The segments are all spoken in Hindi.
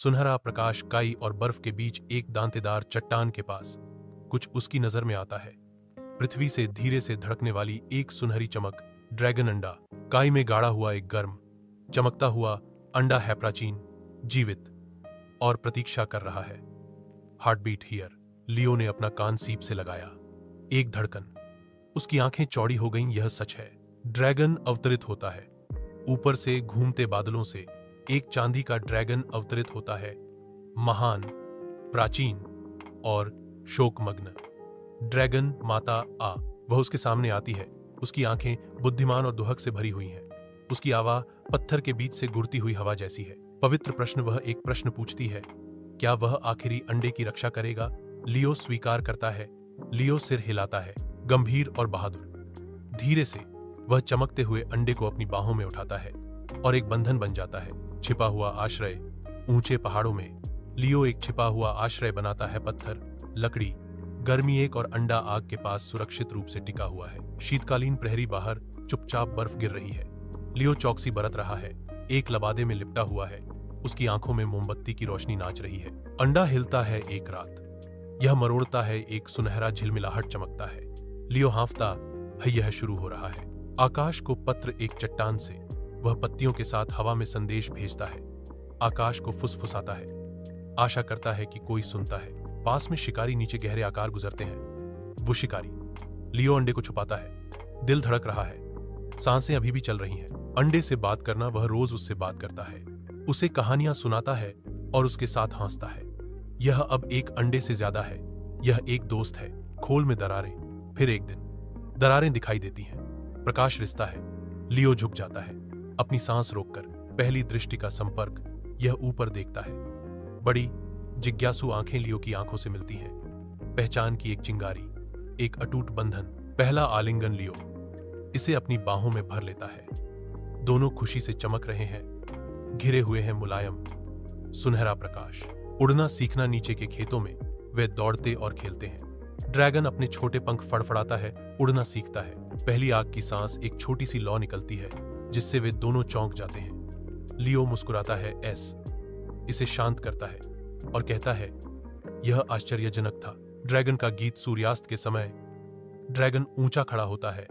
सुनहरा प्रकाश काई और बर्फ के बीच एक दांतेदार चट्टान के पास। कुछ उसकी नजर में आता है। पृथ्वी से धीरे से धड़कने वाली एक सुनहरी चमक। ड्रैगन अंडा। काई में गाढ़ा हुआ एक गर्म चमकता हुआ अंडा है, प्राचीन, जीवित और प्रतीक्षा कर रहा है। Heart beat here. लियो ने अपना कान सीप से लगाया। एक धड़कन। उसकी आंखें चौड़ी हो गईं। यह सच है। ड्रैगन अवतरित होता है। ऊपर से घूमते बादलों से एक चांदी का ड्रैगन अवतरित होता है, महान, प्राचीन और शोकमग्न। ड्रैगन माता आ। वह उसके सामने आती है। उसकी आंखें बुद्धिमान और दुहक से भरी हुई हैं। उसकी आवाज पत्थर के बीच से गुड़ती हुई हवा जैसी है। पवित्र प्रश्न। वह एक प्रश्न पूछती है, क्या वह आखिरी अंडे की रक्षा करेगा? लियो स्वीकार करता है। लियो सिर हिलाता है, गंभीर और बहादुर। धीरे से वह चमकते हुए अंडे को अपनी बाहों में उठाता है और एक बंधन बन जाता है। छिपा हुआ आश्रय। ऊंचे पहाड़ों में लियो एक छिपा हुआ आश्रय बनाता है। पत्थर, लकड़ी, गर्मी एक और अंडा आग के पास सुरक्षित रूप से टिका हुआ है। शीतकालीन प्रहरी बाहर चुपचाप बर्फ गिर रही है। लियो चौकसी बरत रहा है। एक लबादे में लिपटा हुआ है। उसकी आंखों में मोमबत्ती की रोशनी नाच रही है। अंडा हिलता है एक रात। यह मरोड़ता है, एक सुनहरा झिलमिलाहट चमकता है। लियो हांफता है। यह शुरू हो रहा है। आकाश को पत्र। एक चट्टान से वह पत्तियों के साथ हवा में संदेश भेजता है। आकाश को फुसफुसाता है, आशा करता है कि कोई सुनता है। पास में शिकारी नीचे गहरे आकार गुजरते हैं। वो शिकारी। लियो अंडे को छुपाता है। दिल धड़क रहा है, सांसें अभी भी चल रही हैं। अंडे से बात करना। वह रोज उससे बात करता है, उसे कहानियां सुनाता है और उसके साथ हंसता है। यह अब एक अंडे से ज्यादा है। यह एक दोस्त है। खोल में दरारें। फिर एक दिन दरारें दिखाई देती हैं। प्रकाश रिसता है। लियो झुक जाता है, अपनी सांस रोककर। पहली दृष्टि का संपर्क। यह ऊपर देखता है। बड़ी जिज्ञासु आंखें लियो की आंखों से मिलती हैं। पहचान की एक चिंगारी, एक अटूट बंधन। पहला आलिंगन। लियो इसे अपनी बाहों में भर लेता है। दोनों खुशी से चमक रहे हैं। घिरे हुए हैं मुलायम सुनहरा प्रकाश। उड़ना सीखना। नीचे के खेतों में वे दौड़ते और खेलते हैं। ड्रैगन अपने छोटे पंख फड़फड़ाता है, उड़ना सीखता है। पहली आग की सांस। एक छोटी सी लौ निकलती है जिससे वे दोनों चौंक जाते हैं। लियो मुस्कुराता है, इसे शांत करता है और कहता है, यह आश्चर्यजनक था। ड्रैगन का गीत। सूर्यास्त के समय ड्रैगन ऊंचा खड़ा होता है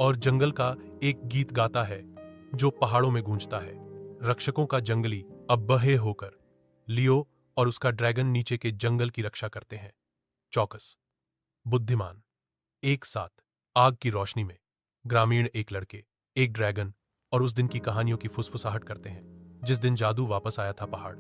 और जंगल का एक गीत गाता है जो पहाड़ों में गूंजता है। रक्षकों का जंगली अब बहे होकर लियो और उसका ड्रैगन नीचे के जंगल की रक्षा करते हैं। चौकस, बुद्धिमान। एक साथ आग की रोशनी में ग्रामीण, एक लड़के, एक ड्रैगन और उस दिन की कहानियों की फुसफुसाहट करते हैं जिस दिन जादू वापस आया था। पहाड़